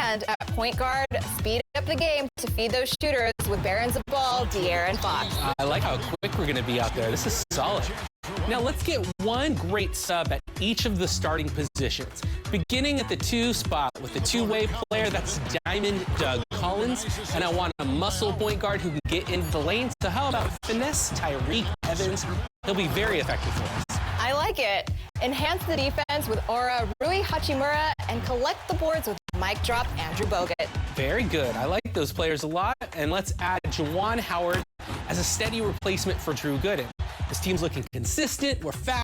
And at point guard, speed up the game to feed those shooters with Barons of Ball, De'Aaron Fox. I like how quick we're going to be out there. This is solid. Now let's get one great sub at each of the starting positions. Beginning at the 2 spot with the two-way player, that's Diamond Doug Collins. And I want a muscle point guard who can get into the lane. So how about finesse Tyreke Evans? He'll be very effective for us. I like it. Enhance the defense with Aura Rui Hachimura and collect the boards with Mic Drop Andrew Bogut. Very good. I like those players a lot. And let's add Juwan Howard as a steady replacement for Drew Gooden. This team's looking consistent. We're fast.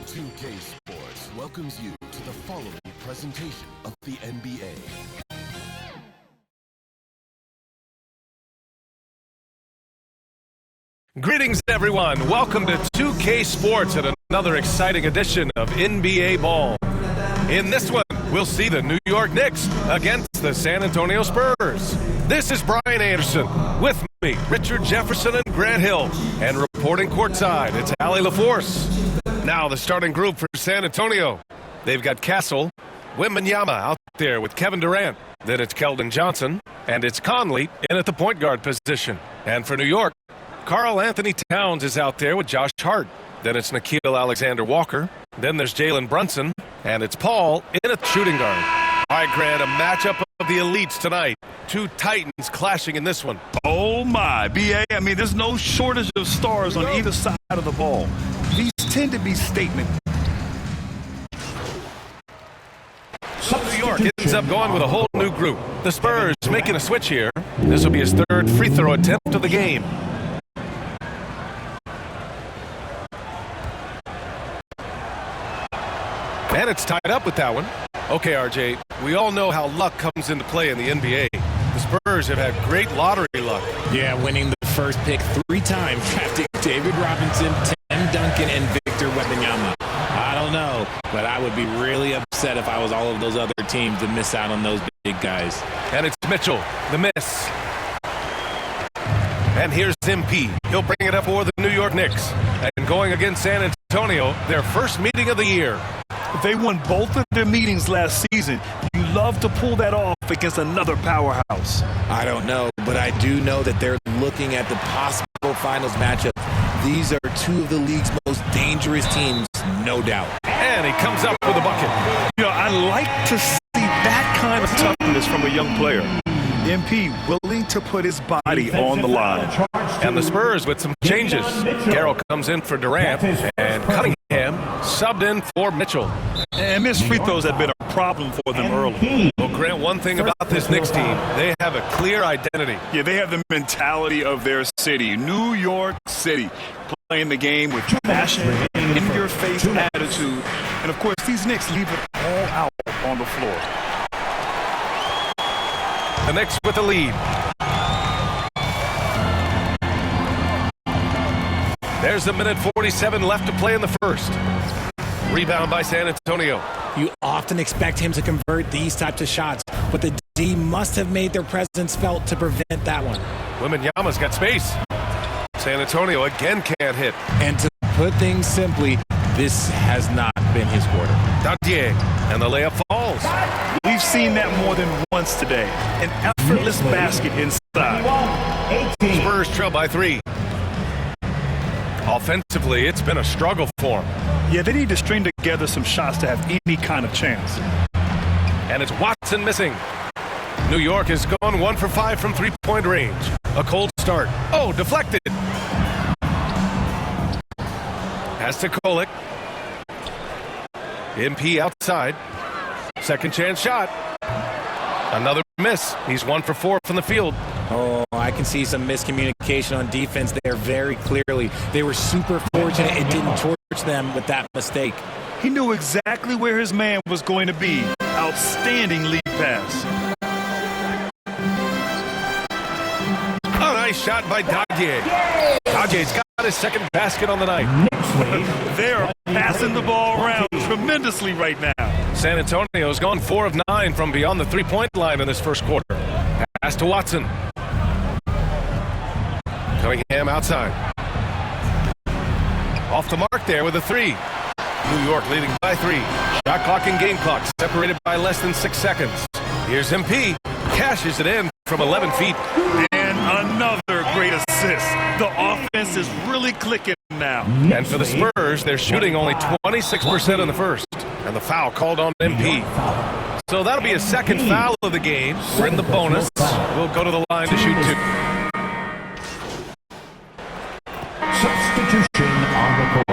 2K Sports welcomes you to the following presentation of the NBA. Greetings, everyone. Welcome to 2K Sports and another exciting edition of NBA Ball. In this one, we'll see the New York Knicks against the San Antonio Spurs. This is Brian Anderson. With me, Richard Jefferson and Grant Hill. And reporting courtside, it's Allie LaForce. Now the starting group for San Antonio. They've got Castle, Wembanyama out there with Kevin Durant. Then it's Keldon Johnson, and it's Conley in at the point guard position. And for New York, Karl Anthony Towns is out there with Josh Hart. Then it's Nickeil Alexander-Walker. Then there's Jalen Brunson. And it's Paul in at shooting guard. All right, Grant, a matchup of the elites tonight. 2 Titans clashing in this one. Oh, my. B.A., I mean, there's no shortage of stars on either side of the ball. These tend to be statement. So New York ends up going with a whole new group. The Spurs making a switch here. This will be his 3rd free throw attempt of the game. And it's tied up with that one. Okay, RJ, we all know how luck comes into play in the NBA. The Spurs have had great lottery luck. Yeah, winning the first pick 3 times, drafting David Robinson, Tim Duncan, and Victor Wembanyama. I don't know, but I would be really upset if I was all of those other teams to miss out on those big guys. And it's Mitchell, the miss. And here's MP. He'll bring it up for the New York Knicks. And going against San Antonio, their first meeting of the year. They won both of their meetings last season. You love to pull that off against another powerhouse. I don't know, but I do know that they're looking at the possible finals matchup. These are 2 of the league's most dangerous teams, no doubt. And he comes up with a bucket. You know, I like to see that kind of toughness from a young player. MP willing to put his body on the line. And the Spurs with some changes. Carroll comes in for Durant, and Cunningham subbed in for Mitchell. And missed free throws have been a problem for them early. Well, Grant, one thing about this Knicks team, they have a clear identity. Yeah, they have the mentality of their city, New York City, playing the game with passion, in-your-face attitude. And, of course, these Knicks leave it all out on the floor. The Knicks with the lead. There's a minute 47 left to play in the first. Rebound by San Antonio. You often expect him to convert these types of shots, but the D must have made their presence felt to prevent that one. Wembanyama's got space. San Antonio again can't hit. And to put things simply, this has not been his quarter. Dantier, and the layup falls. We've seen that more than once today. An effortless basket inside. Spurs trail by 3. Offensively, it's been a struggle for them. Yeah, they need to string together some shots to have any kind of chance. And it's Watson missing. New York has gone 1 for 5 from 3-point range. A cold start. Oh, deflected. Pass to Kolek. MP outside. Second chance shot. Another miss. He's 1 for 4 from the field. Oh, I can see some miscommunication on defense there very clearly. They were super fortunate it didn't torch them with that mistake. He knew exactly where his man was going to be. Outstanding lead pass. A nice shot by Dantier. Dantier's got his second basket on the night. They're passing the ball around tremendously right now. San Antonio's gone 4 of 9 from beyond the 3-point line in this first quarter. Pass to Watson. Cunningham outside. Off the mark there with a 3. New York leading by 3. Shot clock and game clock separated by less than 6 seconds. Here's MP. Cashes it in from 11 feet. And another great assist. The offense is really clicking now. And for the Spurs, they're shooting only 26% in the first. And the foul called on MP. So that'll be a second foul of the game. We're in the bonus. We'll go to the line to shoot 2. Substitution on the court.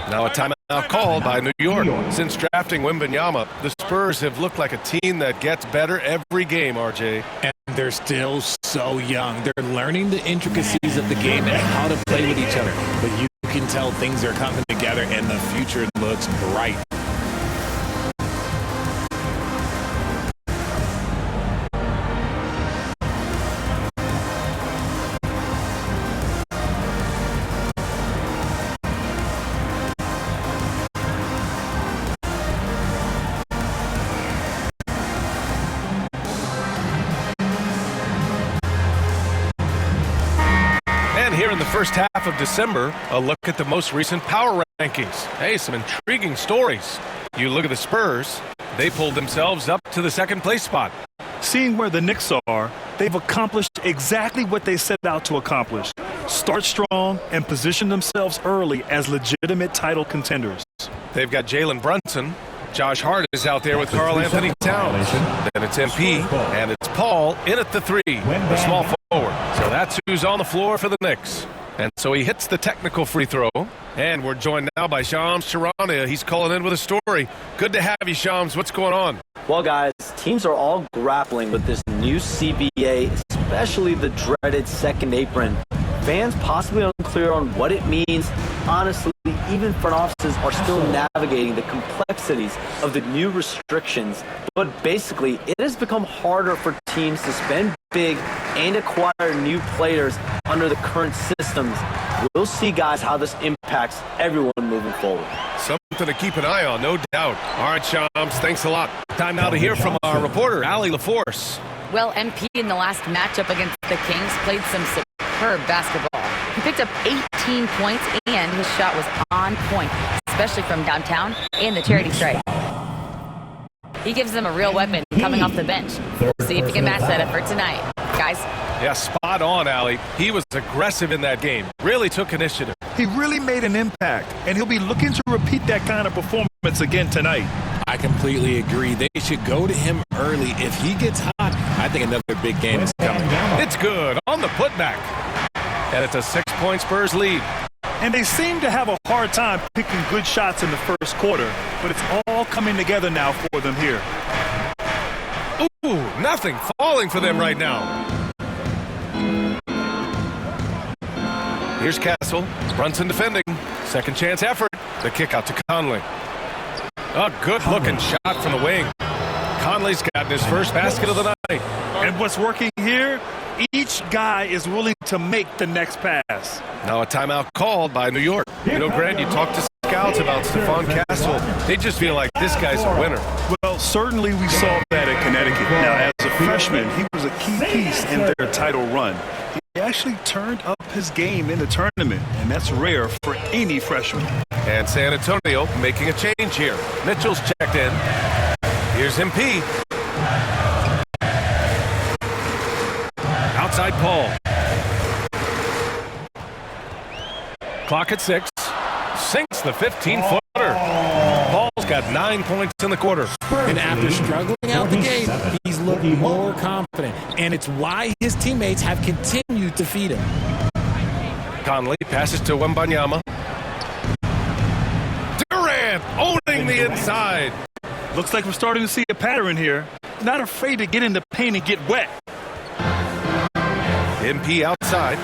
Now a timeout called by New York. Since drafting Wembanyama, the Spurs have looked like a team that gets better every game, RJ. And they're still so young. They're learning the intricacies of the game and how to play with each other. But you can tell things are coming together and the future looks bright. Here in the first half of December, a look at the most recent power rankings. Hey, some intriguing stories. You look at the Spurs, they pulled themselves up to the second place spot. Seeing where the Knicks are, they've accomplished exactly what they set out to accomplish. Start strong and position themselves early as legitimate title contenders. They've got Jalen Brunson. Josh Hart is out there with Karl Anthony Towns. Then it's MP, and it's Paul in at the 3, the small forward. So that's who's on the floor for the Knicks. And so he hits the technical free throw. And we're joined now by Shams Charania. He's calling in with a story. Good to have you, Shams. What's going on? Well, guys, teams are all grappling with this new CBA, especially the dreaded second apron. Fans possibly unclear on what it means. Honestly, even front offices are still navigating the complexities of the new restrictions. But basically, it has become harder for teams to spend big and acquire new players under the current systems. We'll see, guys, how this impacts everyone moving forward. Something to keep an eye on, no doubt. All right, Shams, thanks a lot. Time now to hear from our reporter, Allie LaForce. Well, MP in the last matchup against the Kings played some superb basketball. He picked up 18 points and his shot was on point, especially from downtown and the charity stripe. He gives them a real weapon coming off the bench. We'll see if he can match that effort tonight. Guys? Yeah, spot on, Allie. He was aggressive in that game. Really took initiative. He really made an impact, and he'll be looking to repeat that kind of performance again tonight. I completely agree. They should go to him early. If he gets hot, I think another big game is coming. It's good on the putback. And it's a 6-point Spurs lead. And they seem to have a hard time picking good shots in the first quarter, but it's all coming together now for them here. Ooh, nothing falling for them right now. Here's Castle. Brunson defending. Second chance effort. The kick out to Conley. A good-looking shot from the wing. Conley's gotten his first basket of the night. And what's working here? Each guy is willing to make the next pass. Now a timeout called by New York. You know, Grant, you talked to scouts about Stephon Castle. They just feel like this guy's a winner. Well, certainly we saw that at Connecticut. Now, as a freshman, he was a key piece in their title run. He actually turned up his game in the tournament, and that's rare for any freshman. And San Antonio making a change here. Mitchell's checked in. Here's MP. Outside Paul. Clock at 6. Sinks the 15-footer. Paul's got 9 points in the quarter. And after struggling out the gate, he's looking more confident. And it's why his teammates have continued to feed him. Conley passes to Wembanyama. Durant owning the inside. Looks like we're starting to see a pattern here. Not afraid to get in the paint and get wet. MP outside.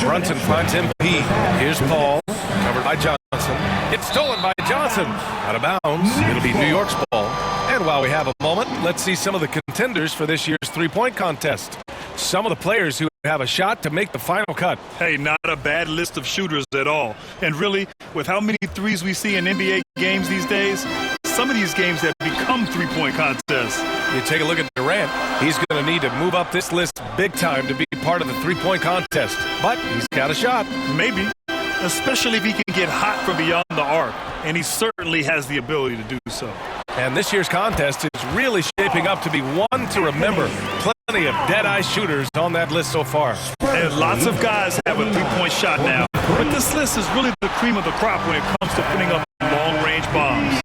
Brunson finds MP. Here's Paul. Covered by Johnson. It's stolen by Johnson. Out of bounds. It'll be New York's ball. And while we have a moment, let's see some of the contenders for this year's three-point contest. Some of the players who have a shot to make the final cut. Hey, not a bad list of shooters at all. And really, with how many threes we see in NBA games these days, some of these games have become three-point contests. You take a look at Durant. He's going to need to move up this list big time to be part of the three-point contest. But he's got a shot. Maybe, especially if he can get hot from beyond the arc. And he certainly has the ability to do so. And this year's contest is really shaping up to be one to remember. Plenty of dead-eye shooters on that list so far. And lots of guys have a three-point shot now. But this list is really the cream of the crop when it comes to putting up long-range bombs.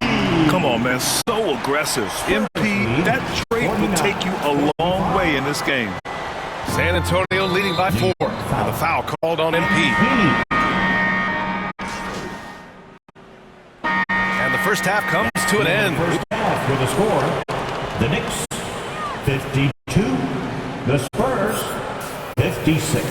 Come on, man. So aggressive. MP, that trait will take you a long way in this game. San Antonio leading by 4. And the foul called on MP. And the first half comes to an end. First half with a score. The Knicks 52. The Spurs 56.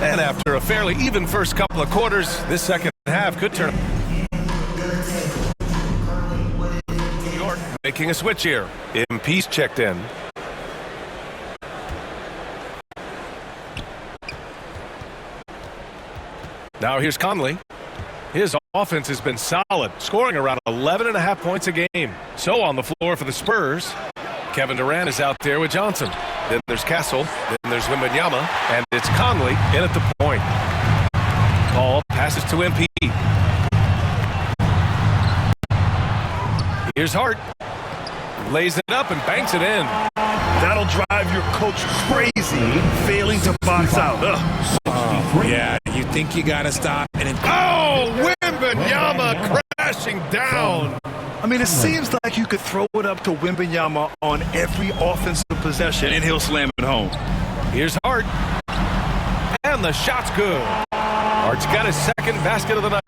And after a fairly even first couple of quarters, this second half could turn. New York making a switch here. MP's checked in. Now here's Conley. His offense has been solid, scoring around 11.5 points a game. So on the floor for the Spurs, Kevin Durant is out there with Johnson. Then there's Castle. Then there's Wembanyama. And it's Conley in at the point. Paul passes to MP. Here's Hart. Lays it up and banks it in. That'll drive your coach crazy, failing to box out. Yeah, you think you got to stop. Oh, Wembanyama crashing down. I mean, it seems like you could throw it up to Wembanyama on every offensive possession, and he'll slam it home. Here's Hart. And the shot's good. Hart's got his second basket of the night.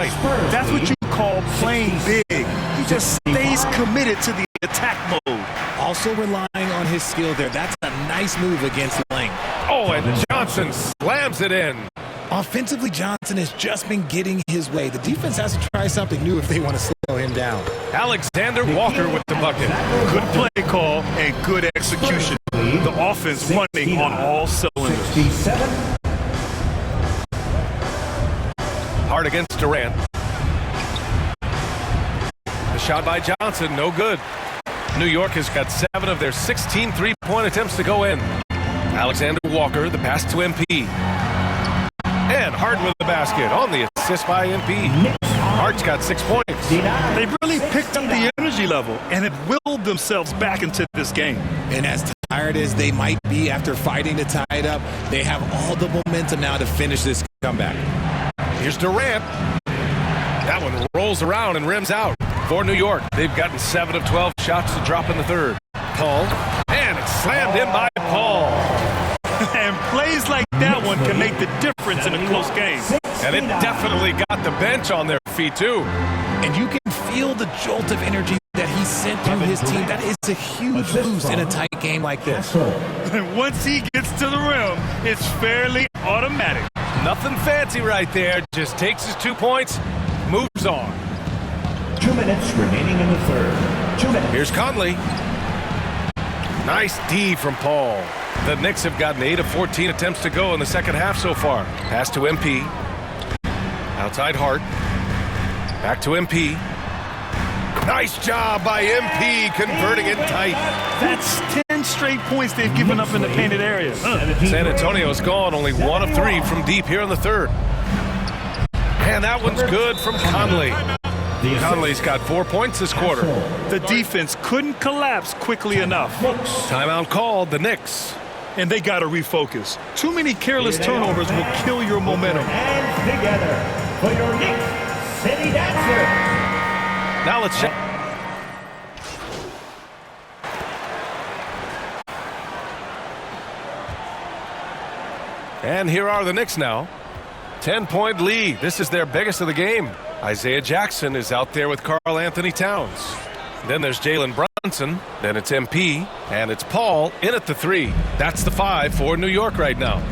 That's what you call playing big. He just stays committed to the attack mode. Also relying on his skill there. That's a nice move against Lang. Oh, and Johnson slams it in. Offensively, Johnson has just been getting his way. The defense has to try something new if they want to slow him down. Alexander Walker with the bucket. Good play call and good execution. The offense running on all cylinders. 67. Hart against Durant. The shot by Johnson, no good. New York has got 7 of their 16 three-point attempts to go in. Alexander Walker, the pass to MP. And Hart with the basket on the assist by MP. Hart's got 6 points. They've really picked up the energy level and have willed themselves back into this game. And as tired as they might be after fighting to tie it up, they have all the momentum now to finish this comeback. Here's Durant. That one rolls around and rims out. For New York, they've gotten 7 of 12 shots to drop in the third. Paul. And it's slammed in by Paul. And plays like that one can make the difference in a close game. And it definitely got the bench on their feet, too. And you can feel the jolt of energy that he sent through his team. That is a huge boost in a tight game like this. And once he gets to the rim, it's fairly automatic. Nothing fancy right there. Just takes his 2 points, moves on. 2 minutes remaining in the third. 2 minutes. Here's Conley. Nice D from Paul. The Knicks have gotten 8 of 14 attempts to go in the second half so far. Pass to MP. Outside Hart. Back to MP. Nice job by MP converting it tight. That's 10 straight points they've given up in the painted area. San Antonio's gone only 1 of 3 from deep here in the third. And that one's good from Conley. Conley's got 4 points this quarter. The defense couldn't collapse quickly enough. Timeout called, the Knicks. And they got to refocus. Too many careless turnovers will kill your momentum. Hands together for your Knicks City Dancer. Now let's check. And here are the Knicks now. 10-point lead. This is their biggest of the game. Isaiah Jackson is out there with Karl Anthony Towns. Then there's Jalen Brunson. Then it's MP. And it's Paul in at the 3. That's the 5 for New York right now.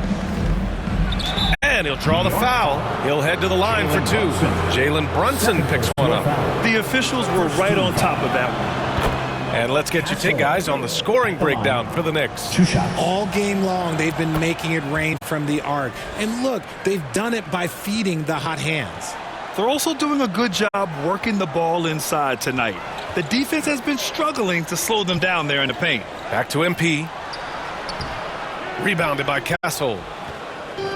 And he'll draw the foul. He'll head to the line for 2. Jalen Brunson picks one up. The officials were right on top of that one. And let's get your take, guys, on the scoring breakdown for the Knicks. 2 shots. All game long, they've been making it rain from the arc. And look, they've done it by feeding the hot hands. They're also doing a good job working the ball inside tonight. The defense has been struggling to slow them down there in the paint. Back to MP. Rebounded by Castle.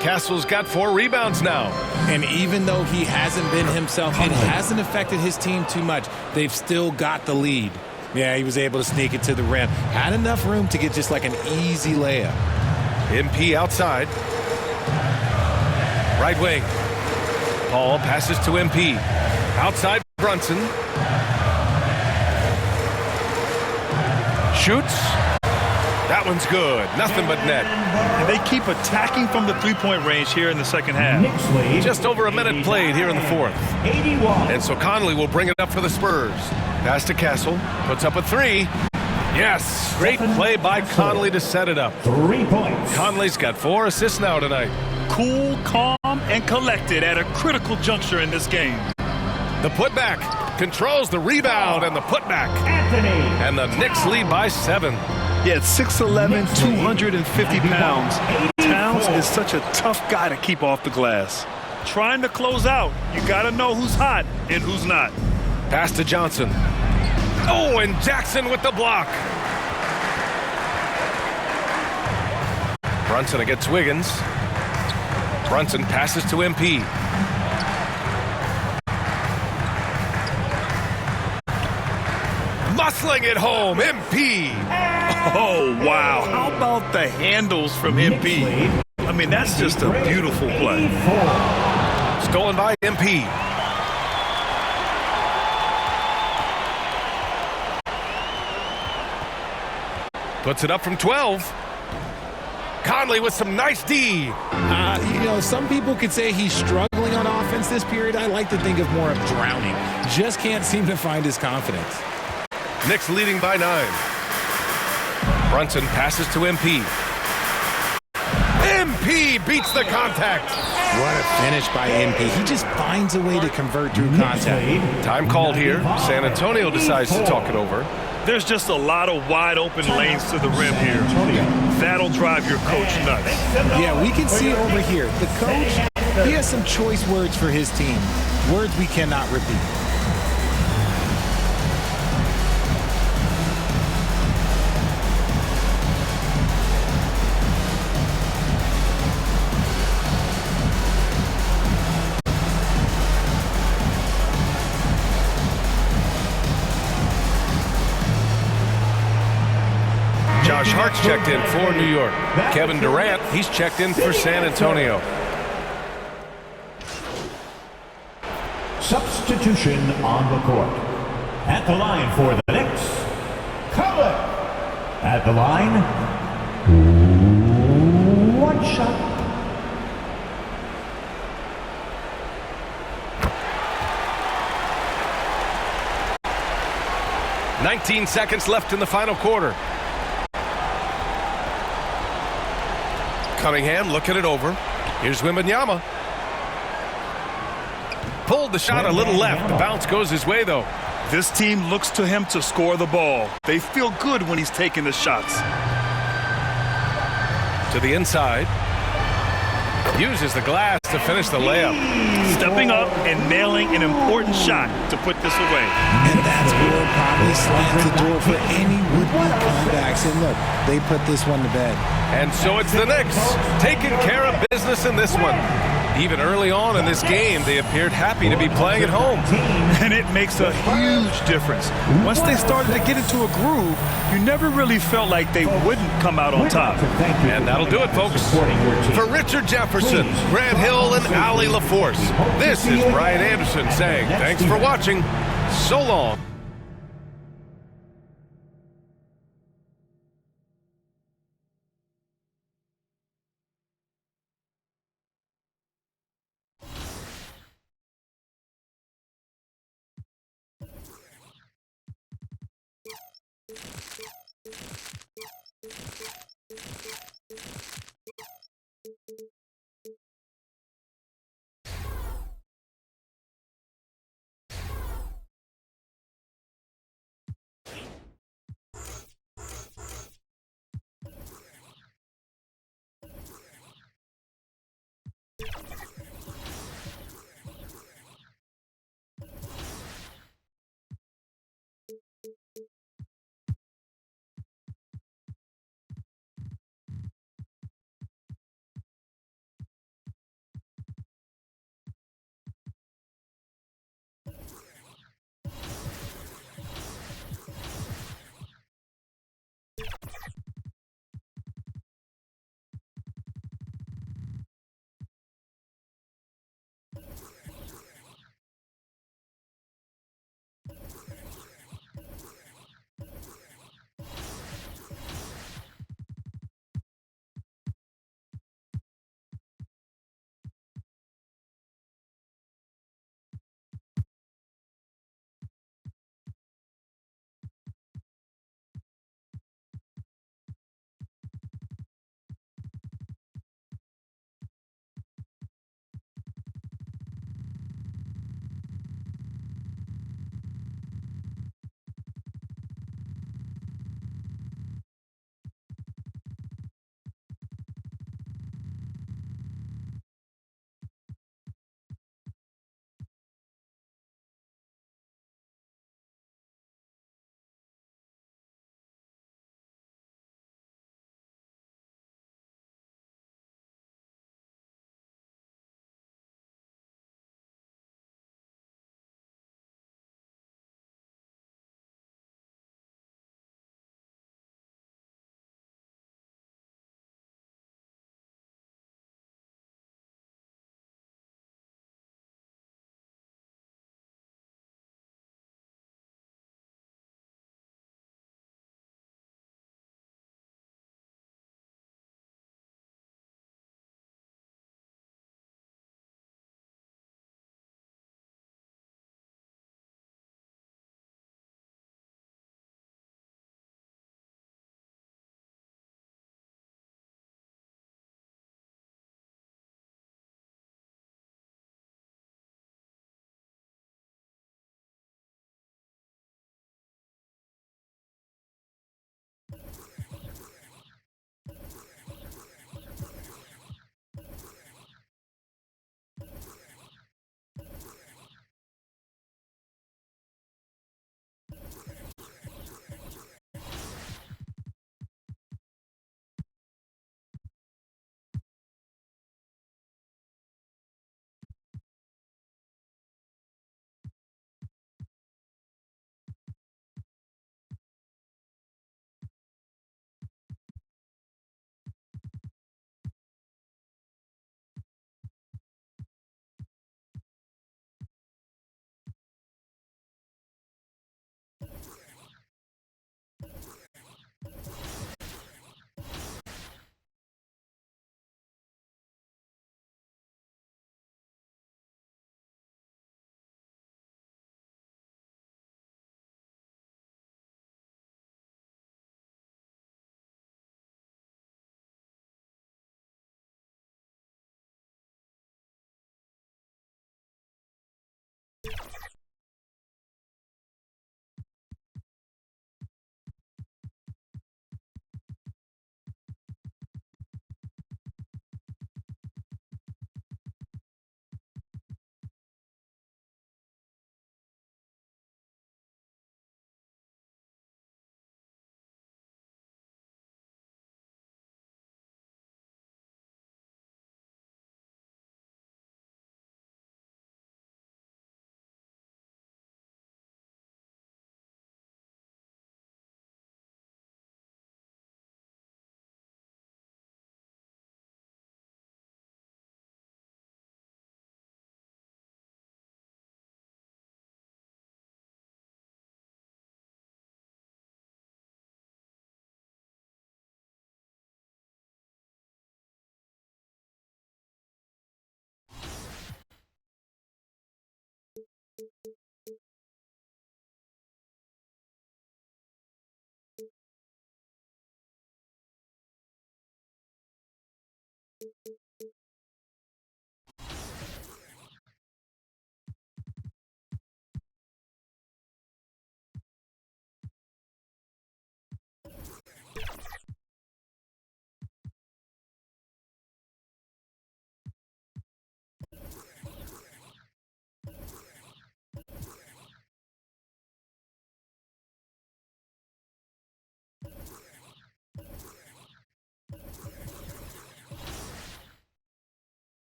Castle's got 4 rebounds now. And even though he hasn't been himself, it hasn't affected his team too much. They've still got the lead. Yeah, he was able to sneak it to the rim. Had enough room to get just like an easy layup. MP outside. Right wing. Paul passes to MP. Outside Brunson. Shoots. That one's good. Nothing but net. And they keep attacking from the three-point range here in the second half. Just over a minute played here in the fourth. 81. And so Conley will bring it up for the Spurs. Pass to Castle. Puts up a 3. Yes. Great play by Conley to set it up. 3 points. Conley's got 4 assists now tonight. Cool, calm, and collected at a critical juncture in this game. The putback. Controls the rebound and the putback. Anthony. And the Knicks lead by 7. Yeah, at 6'11", 250 pounds. Towns is such a tough guy to keep off the glass. Trying to close out, you got to know who's hot and who's not. Pass to Johnson. Oh, and Jackson with the block. Brunson against Wiggins. Brunson passes to MP. Muscling it home, MP. Oh, wow. How about the handles from MP? I mean, that's just a beautiful play. Stolen by MP. Puts it up from 12. Conley with some nice D. You know, some people could say he's struggling on offense this period. I like to think of more of drowning. Just can't seem to find his confidence. Knicks leading by 9. Brunson passes to MP. MP beats the contact. What a finish by MP. He just finds a way to convert through contact. Time called here. San Antonio decides to talk it over. There's just a lot of wide open lanes to the rim here. That'll drive your coach nuts. Yeah, we can see over here. The coach, he has some choice words for his team. Words we cannot repeat. Josh Hart's checked in for New York. Kevin Durant, he's checked in for San Antonio. Substitution on the court. At the line for the Knicks, Color. At the line, 1 shot. "19 seconds left in the final quarter. Cunningham looking it over. Here's Wembanyama. Pulled the shot a little left. The bounce goes his way, though. This team looks to him to score the ball. They feel good when he's taking the shots. To the inside. Uses the glass to finish the layup. Stepping up and nailing an important shot to put this away. And that's where probably slams the door for any would-be comebacks. And look, they put this one to bed. And so it's the Knicks taking care of business in this one. Even early on in this game, they appeared happy to be playing at home. And it makes a huge difference. Once they started to get into a groove, you never really felt like they wouldn't come out on top. And that'll do it, folks. For Richard Jefferson, Grant Hill, and Ali LaForce, this is Brian Anderson saying thanks for watching. So long.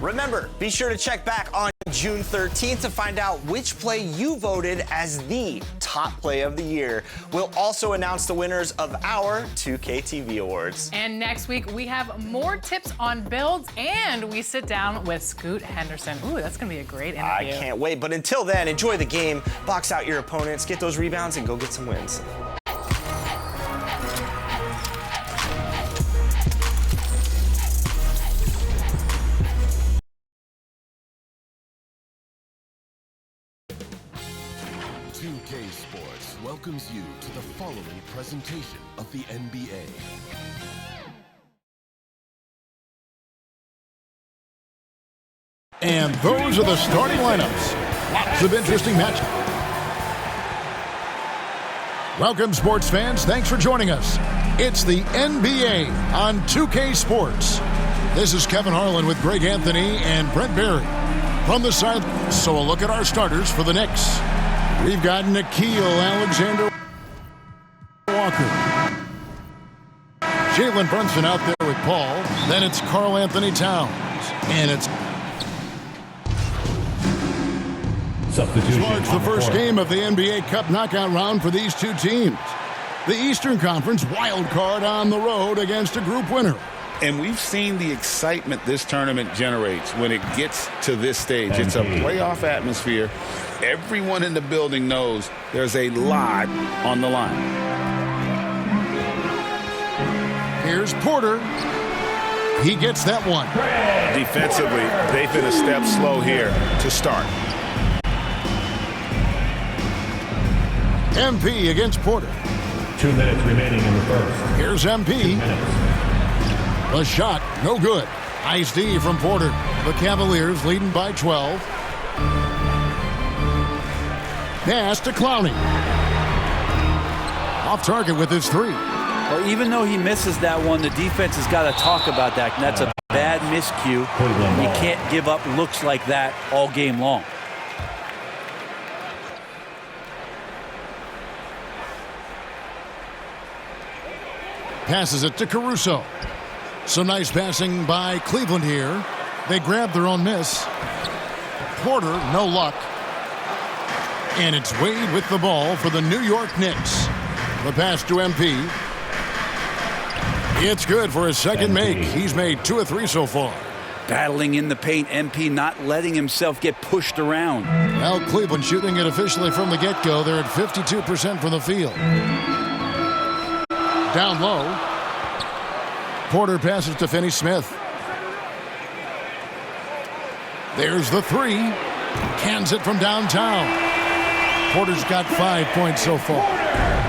Remember, be sure to check back on June 13th to find out which play you voted as the top play of the year. We'll also announce the winners of our 2K TV Awards. And next week, we have more tips on builds, and we sit down with Scoot Henderson. Ooh, that's going to be a great interview. I can't wait. But until then, enjoy the game, box out your opponents, get those rebounds, and go get some wins. Sports welcomes you to the following presentation of the NBA. And those are the starting lineups. Lots of interesting matchups. Welcome, sports fans. Thanks for joining us. It's the NBA on 2K Sports. This is Kevin Harlan with Greg Anthony and Brent Barry from the side. So a look at our starters for the Knicks. We've got Nickeil Alexander-Walker. Jalen Brunson out there with Paul. Then it's Karl Anthony Towns. And it's marks the first game of the NBA Cup knockout round for these two teams. The Eastern Conference wild card on the road against a group winner. And we've seen the excitement this tournament generates when it gets to this stage. It's a playoff atmosphere. Everyone in the building knows there's a lot on the line. Here's Porter. He gets that one. Defensively, they've been a step slow here to start. MP against Porter. 2 minutes remaining in the first. Here's MP. The shot, no good. Nice D from Porter. The Cavaliers leading by 12. Pass to Clowney. Off target with his three. Well, even though he misses that one, the defense has got to talk about that. And that's a bad miscue. You can't give up looks like that all game long. Passes it to Caruso. So nice passing by Cleveland here. They grab their own miss. Porter, no luck. And it's Wade with the ball for the New York Knicks. The pass to MP. It's good for his second make. He's made 2 of 3 so far. Battling in the paint, MP not letting himself get pushed around. Well, Cleveland shooting it officially from the get-go. They're at 52% from the field. Down low. Porter passes to Finney-Smith. There's the three. Cans it from downtown. Porter's got 5 points so far.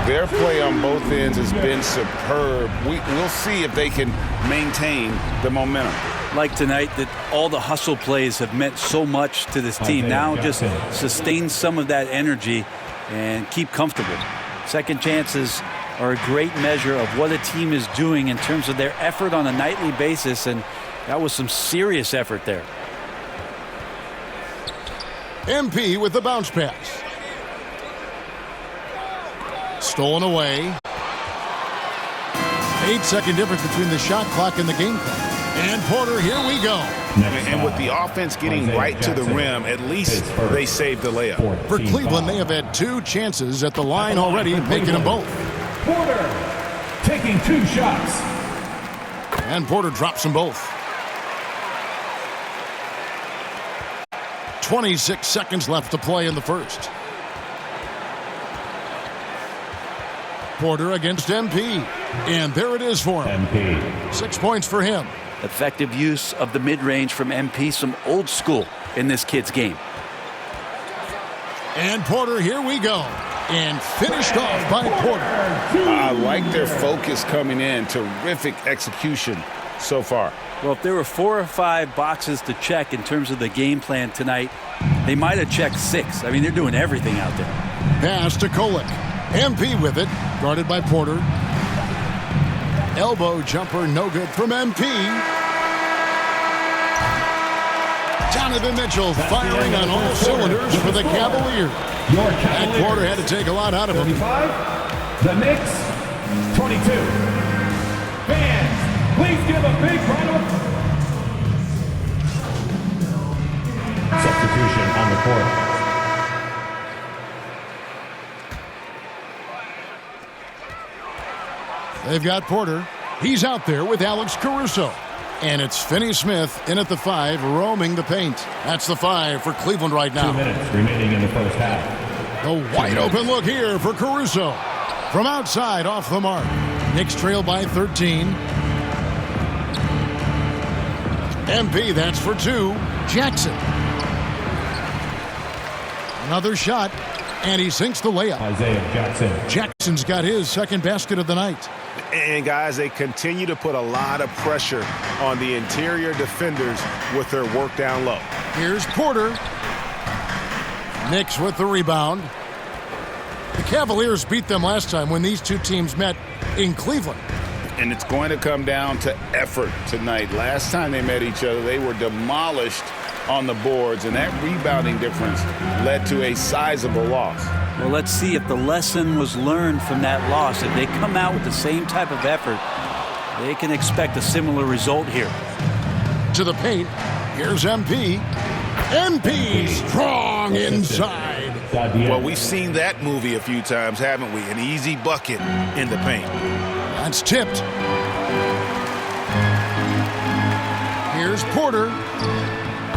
Their play on both ends has been superb. We'll see if they can maintain the momentum. Like tonight, that all the hustle plays have meant so much to this team. Now just sustain some of that energy and keep comfortable. Second chances are a great measure of what a team is doing in terms of their effort on a nightly basis, and that was some serious effort there. MP with the bounce pass. Stolen away. 8-second difference between the shot clock and the game clock. And Porter, here we go. And with the offense getting right to the rim, at least they saved the layup. For Cleveland, they have had 2 chances at the line already, making them both. Porter taking 2 shots. And Porter drops them both. 26 seconds left to play in the first. Porter against MP. And there it is for him. MP. 6 points for him. Effective use of the mid-range from MP. Some old school in this kid's game. And Porter, here we go. And finished off by Porter. I like their focus coming in. Terrific execution so far. Well, if there were 4 or 5 boxes to check in terms of the game plan tonight, they might have checked 6. I mean, they're doing everything out there. Pass to Kolek. MP with it, guarded by Porter. Elbow jumper, no good from MP. Donovan Mitchell firing on all cylinders for the Cavaliers. That quarter had to take a lot out of him. 35, the Knicks, 22. Fans, please give a big round of Substitution on the court. They've got Porter. He's out there with Alex Caruso. And it's Finney Smith in at the 5, roaming the paint. That's the 5 for Cleveland right now. 2 minutes remaining in the first half. The wide open look here for Caruso. From outside, off the mark. Knicks trail by 13. MP, that's for 2. Jackson. Another shot, and he sinks the layup. Isaiah Jackson. Jackson's got his second basket of the night. And guys, they continue to put a lot of pressure on the interior defenders with their work down low. Here's Porter. Knicks with the rebound. The Cavaliers beat them last time when these two teams met in Cleveland. And it's going to come down to effort tonight. Last time they met each other, they were demolished on the boards, and that rebounding difference led to a sizable loss. Well, let's see if the lesson was learned from that loss. If they come out with the same type of effort, they can expect a similar result here. To the paint, here's MP. MP strong inside. Well, we've seen that movie a few times, haven't we? An easy bucket in the paint. That's tipped. Here's Porter.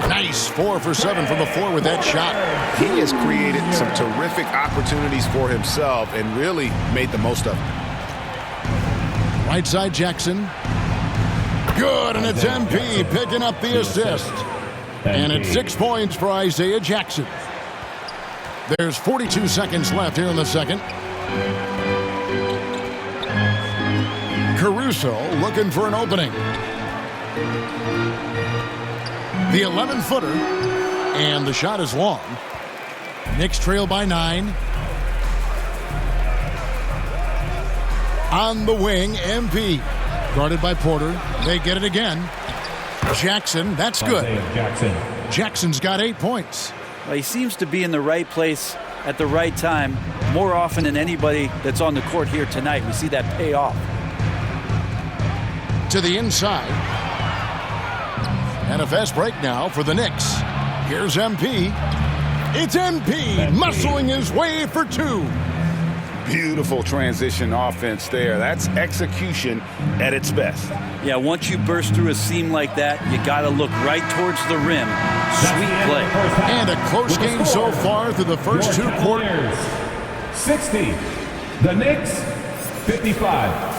Nice 4 for 7 from the floor with that shot. He has created some terrific opportunities for himself and really made the most of it. Right side Jackson. Good, and it's MP picking up the assist. And it's 6 points for Isaiah Jackson. There's 42 seconds left here in the second. Caruso looking for an opening. The 11-footer, and the shot is long. Knicks trail by 9. On the wing, MP. Guarded by Porter. They get it again. Jackson, that's good. Jackson's got 8 points. Well, he seems to be in the right place at the right time more often than anybody that's on the court here tonight. We see that pay off. To the inside. And a fast break now for the Knicks. Here's MP. It's MP muscling his way for 2. Beautiful transition offense there. That's execution at its best. Yeah, once you burst through a seam like that, you got to look right towards the rim. Sweet play. And a close game so far through the first 2 quarters. 60. The Knicks, 55.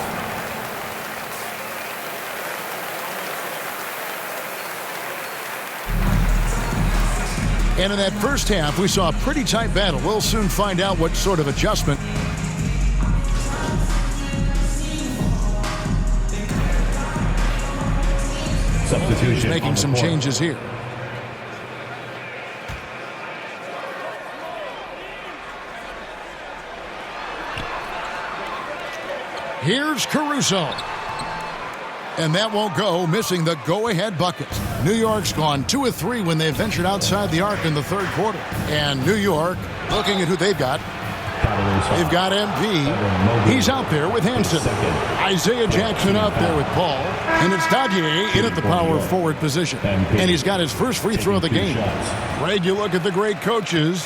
And in that first half, we saw a pretty tight battle. We'll soon find out what sort of adjustment. Substitution. Making some changes here. Here's Caruso. And that won't go, missing the go-ahead bucket. New York's gone 2 of 3 when they ventured outside the arc in the third quarter. And New York, looking at who they've got. They've got MP. He's out there with Hansen. Isaiah Jackson out there with Paul. And it's Dadier in at the power forward position. And he's got his first free throw of the game. Greg, you look at the great coaches.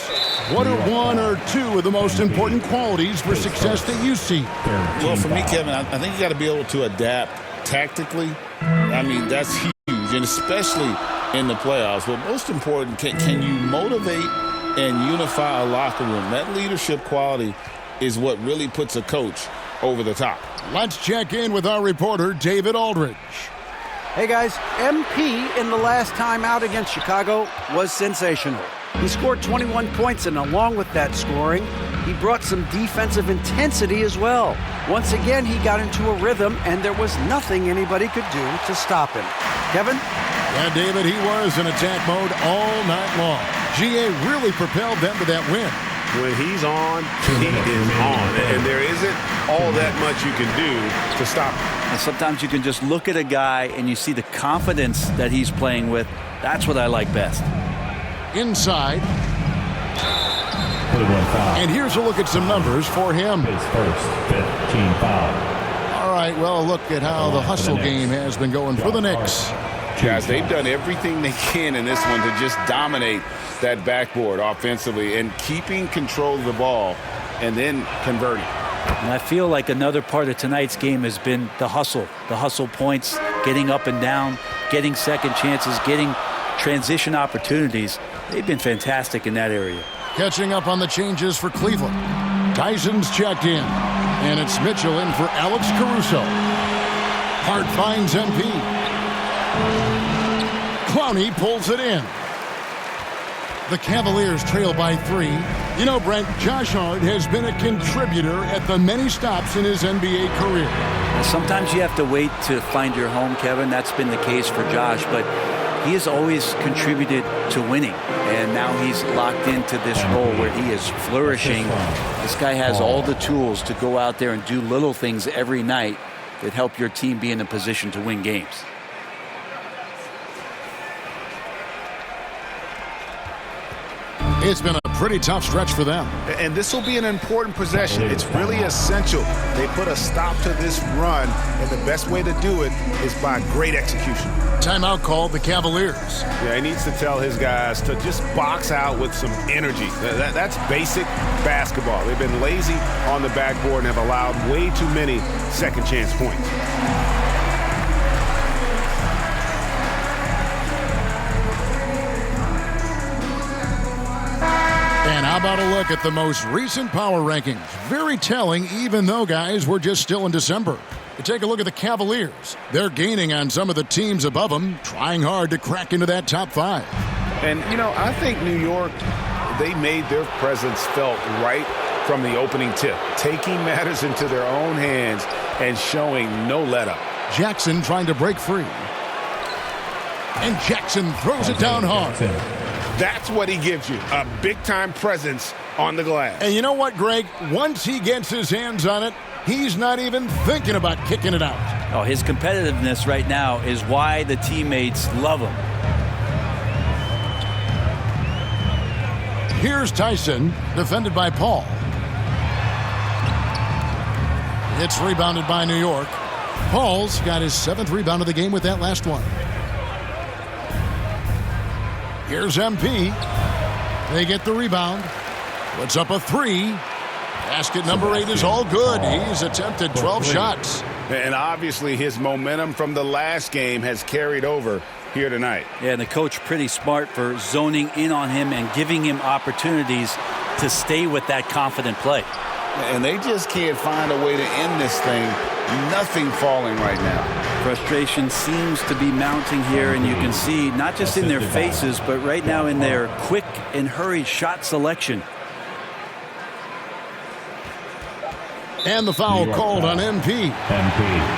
What are 1 or 2 of the most important qualities for success that you see? Well, for me, Kevin, I think you got to be able to adapt tactically. I mean, that's huge, and especially in the playoffs. But most important, can you motivate and unify a locker room? That leadership quality is what really puts a coach over the top. Let's check in with our reporter, David Aldridge. Hey, guys, MP in the last time out against Chicago was sensational. He scored 21 points, and along with that scoring, he brought some defensive intensity as well. Once again, he got into a rhythm, and there was nothing anybody could do to stop him. Kevin? Yeah, David, he was in attack mode all night long. GA really propelled them to that win. When he's on, he is on. And there isn't all that much you can do to stop him. And sometimes you can just look at a guy and you see the confidence that he's playing with. That's what I like best. Inside. And here's a look at some numbers for him. His first 15 foul. All right, well, look at how the hustle game has been going for the Knicks. Guys, they've done everything they can in this one to just dominate that backboard offensively and keeping control of the ball and then converting. And I feel like another part of tonight's game has been the hustle points, getting up and down, getting second chances, getting transition opportunities. They've been fantastic in that area. Catching up on the changes for Cleveland. Tyson's checked in, and it's Mitchell in for Alex Caruso. Hart finds MP. Clowney pulls it in. The Cavaliers trail by 3. You know, Brent, Josh Hart has been a contributor at the many stops in his NBA career. Sometimes you have to wait to find your home, Kevin. That's been the case for Josh, but he has always contributed to winning, and now he's locked into this role where he is flourishing. This guy has all the tools to go out there and do little things every night that help your team be in a position to win games. It's been a pretty tough stretch for them. And this will be an important possession. It's really essential. They put a stop to this run, and the best way to do it is by great execution. Timeout called the Cavaliers. Yeah, he needs to tell his guys to just box out with some energy. That's basic basketball. They've been lazy on the backboard and have allowed way too many second chance points. And how about a look at the most recent power rankings? Very telling, even though, guys, we're just still in December. To take a look at the Cavaliers. They're gaining on some of the teams above them, trying hard to crack into that top 5. And, you know, I think New York, they made their presence felt right from the opening tip, taking matters into their own hands and showing no let-up. Jackson trying to break free. And Jackson throws it down hard. That's what he gives you, a big-time presence on the glass. And you know what, Greg? Once he gets his hands on it, he's not even thinking about kicking it out. Oh, his competitiveness right now is why the teammates love him. Here's Tyson, defended by Paul. It's rebounded by New York. Paul's got his 7th rebound of the game with that last one. Here's MP. They get the rebound. Puts up a 3. Basket number 8 is all good. He's attempted 12 shots. And obviously his momentum from the last game has carried over here tonight. Yeah, and the coach pretty smart for zoning in on him and giving him opportunities to stay with that confident play. And they just can't find a way to end this thing. Nothing falling right now. Frustration seems to be mounting here, and you can see not just in their faces, but right now in their quick and hurried shot selection. And the foul called on MP.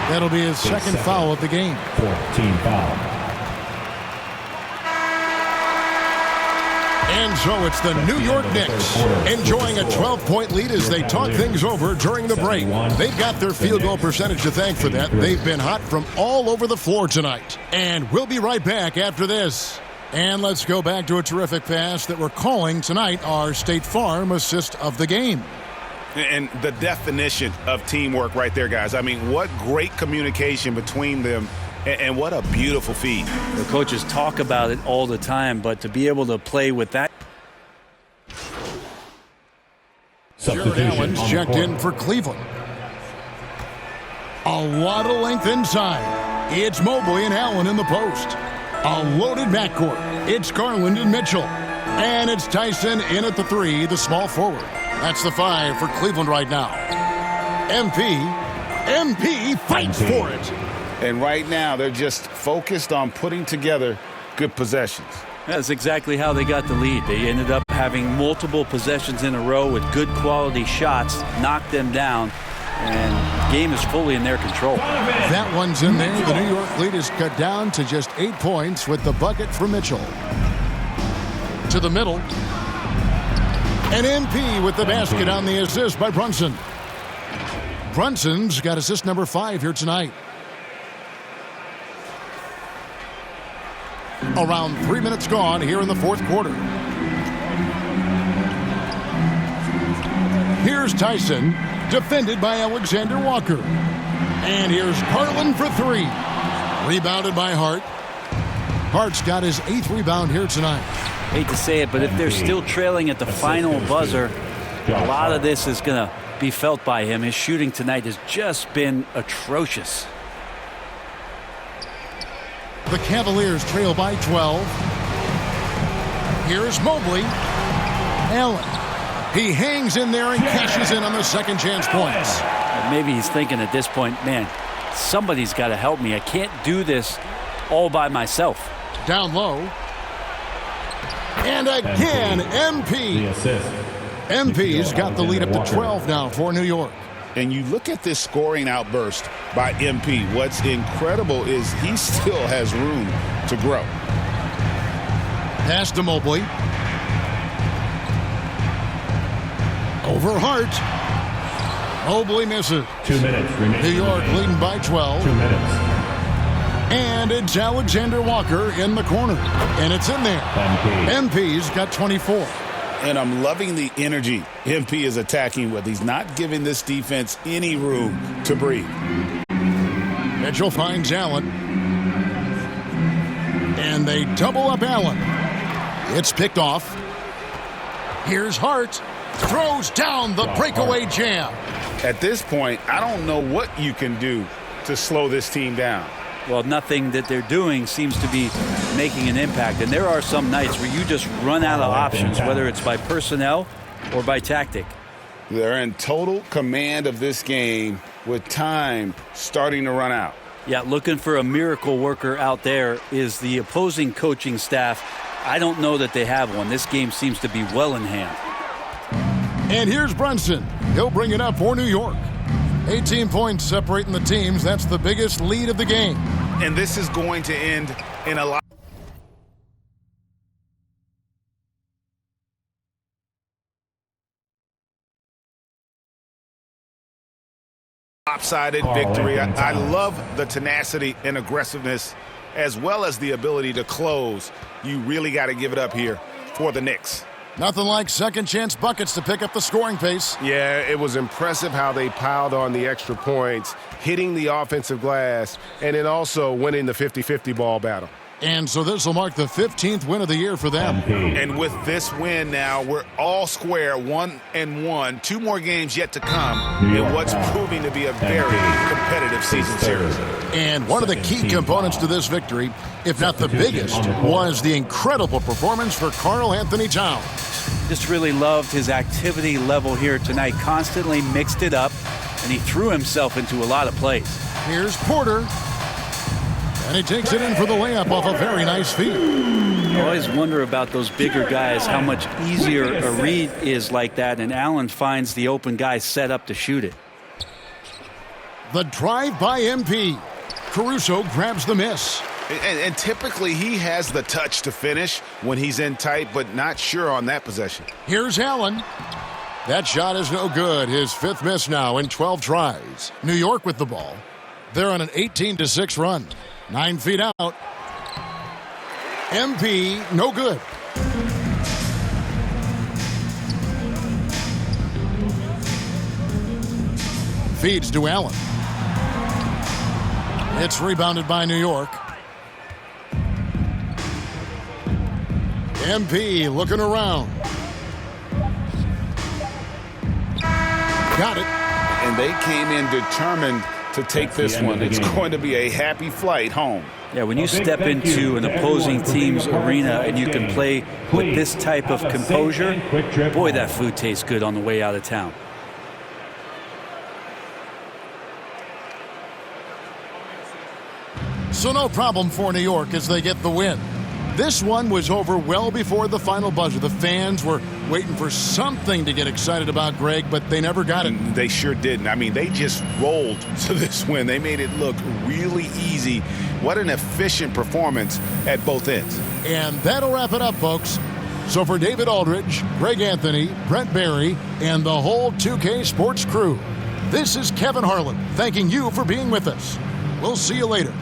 That'll be his 2nd foul of the game. 14 foul. And so it's the New York Knicks enjoying a 12-point lead as they talk things over during the break. They've got their field goal percentage to thank for that. They've been hot from all over the floor tonight. And we'll be right back after this. And let's go back to a terrific pass that we're calling tonight our State Farm assist of the game. And the definition of teamwork right there, guys. I mean, what great communication between them. And what a beautiful feed. The coaches talk about it all the time, but to be able to play with that. Jared Allen's checked in for Cleveland. A lot of length inside. It's Mobley and Allen in the post. A loaded backcourt. It's Garland and Mitchell. And it's Tyson in at the 3, the small forward. That's the 5 for Cleveland right now. MP fights for it. And right now, they're just focused on putting together good possessions. That's exactly how they got the lead. They ended up having multiple possessions in a row with good quality shots, knocked them down, and the game is fully in their control. That one's in there. The New York lead is cut down to just 8 points with the bucket for Mitchell. To the middle. And MP with the basket on the assist by Brunson. Brunson's got assist number 5 here tonight. Around 3 minutes gone here in the 4th quarter. Here's Tyson, defended by Alexander Walker. And here's Garland for 3. Rebounded by Hart. Hart's got his 8th rebound here tonight. Hate to say it, but if they're still trailing at the final buzzer, a lot of this is going to be felt by him. His shooting tonight has just been atrocious. The Cavaliers trail by 12. Here's Mobley. Allen. He hangs in there and cashes in on the second chance points. Maybe he's thinking at this point, man, somebody's got to help me. I can't do this all by myself. Down low. And again, MP. MP's got the lead up to 12 now for New York. And you look at this scoring outburst by MP. What's incredible is he still has room to grow. Pass to Mobley. Over Hart. Mobley misses. 2 minutes remaining. New York leading by 12. 2 minutes. And it's Alexander Walker in the corner. And it's in there. MP's got 24. And I'm loving the energy MP is attacking with. He's not giving this defense any room to breathe. Mitchell finds Allen. And they double up Allen. It's picked off. Here's Hart. Throws down the breakaway jam. At this point, I don't know what you can do to slow this team down. Well, nothing that they're doing seems to be making an impact. And there are some nights where you just run out of options, whether it's by personnel or by tactic. They're in total command of this game with time starting to run out. Yeah, looking for a miracle worker out there is the opposing coaching staff. I don't know that they have one. This game seems to be well in hand. And here's Brunson. He'll bring it up for New York. 18 points separating the teams. That's the biggest lead of the game. And this is going to end in a lopsided victory. I love the tenacity and aggressiveness as well as the ability to close. You really got to give it up here for the Knicks. Nothing like second chance buckets to pick up the scoring pace. Yeah, it was impressive how they piled on the extra points, hitting the offensive glass, and then also winning the 50-50 ball battle. And so this will mark the 15th win of the year for them. And with this win now, we're all square, 1-1. 2 more games yet to come in what's proving to be a very competitive season series. And one of the key components to this victory, if not the biggest, was the incredible performance for Karl Anthony Towns. Just really loved his activity level here tonight. Constantly mixed it up, and he threw himself into a lot of plays. Here's Porter. And he takes it in for the layup off a very nice feed. I always wonder about those bigger guys, how much easier a read is like that, and Allen finds the open guy set up to shoot it. The drive by MP. Caruso grabs the miss. And typically he has the touch to finish when he's in tight, but not sure on that possession. Here's Allen. That shot is no good. His 5th miss now in 12 tries. New York with the ball. They're on an 18-6 run. 9 feet out. MP, no good. Feeds to Allen. It's rebounded by New York. MP looking around. Got it. And they came in determined to take this one. It's going to be a happy flight home. Yeah, when you step into an opposing team's arena and you can play with this type of composure, boy, that food tastes good on the way out of town. So no problem for New York as they get the win. This one was over well before the final buzzer. The fans were waiting for something to get excited about, Greg, but they never got it. They sure didn't. I mean, they just rolled to this win. They made it look really easy. What an efficient performance at both ends. And that'll wrap it up, folks. So for David Aldridge, Greg Anthony, Brent Barry, and the whole 2K Sports crew, this is Kevin Harlan thanking you for being with us. We'll see you later.